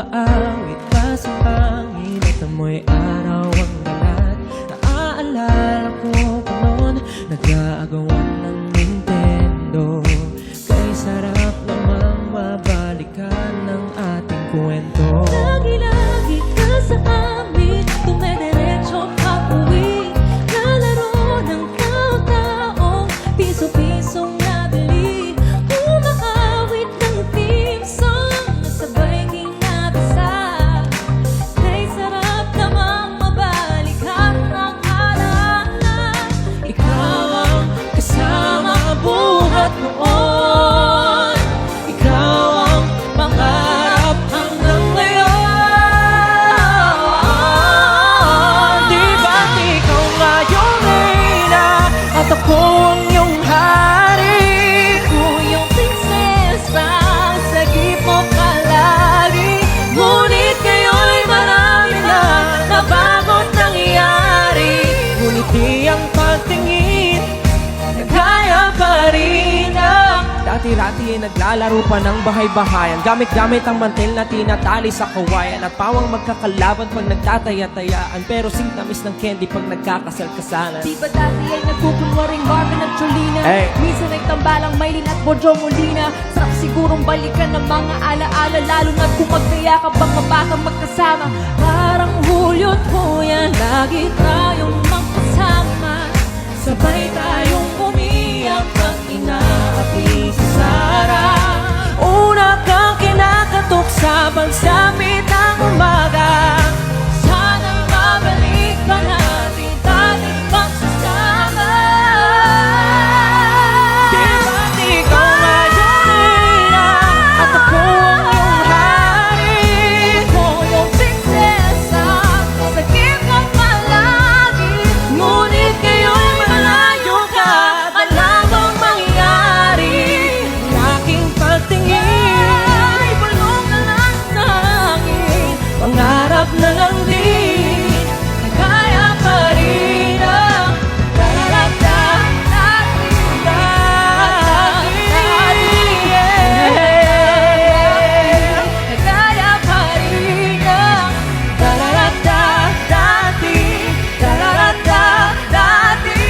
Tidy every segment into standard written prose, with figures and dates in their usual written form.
Umaawit pa sa hangin at amoy araw ang galat. Naaalala ko pa noon, nag-aagawan ng Nintendo. Kay sarap namang mabalikan ng ating kwento. Lagi-lagi ka sa amin, tumediretso pag-uwi. Nalaro ng tao-taong piso-pisong nabili. Umaawit ng theme song na sabay kinabasa. Kay sarap namang mabalikan ng alaala. Ikaw ang kasama buhat noon. Ikaw ang pangarap hanggang ngayon. Di ba't ikaw nga yung reyna at ako ang iyong hari? Yung prinsesa sa gipo kalari. Ngunit ngayon marami na nabago't nangyari. Ngunit di ang pagtingin kaya pa rin ang dati-rati ay naglalaro pa ng bahay-bahayan. Gamit-gamit ang mantel na tinatali sa kawayan. At pawang magkakalaban pag nagtataya-tayaan. Pero singtamis ng candy pag nagkakasal-kasalan. Di ba dati ay nagkukunwaring Marvin at Jolina? Hey. Minsan ay tambalang Maylin at Bojo Molina. Sarap sigurong balikan ng mga alaala. Lalo na't kung magkayakap ang mabatang magkasama. Parang Hulyo't Huyan, lagi tayong magkasama. Sabay tayong umiyak at inaapi sa Sara. Una kang kinakatok sa pagsapit ng umaga. Sana'y mabalik pa natin dating pagsasama. Di ba't ikaw nga yung reyna at ako ang iyong hari? Ako yung prinsesa sa gipo kalari. Ngunit ngayon malayo ka at malabang mangyari. Aking pagtingin Ay, bulong na lang sa hangin, pangarap na lang din na kaya pa rin ang daragdag natin dati. Kaya pa rin ang Daragdag dati, daragdag dati,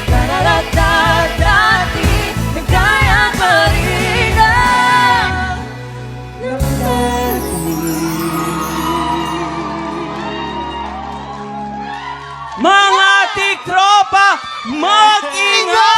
daragdag dati, na kaya pa rin ang mga tiktropa, mag-ingat!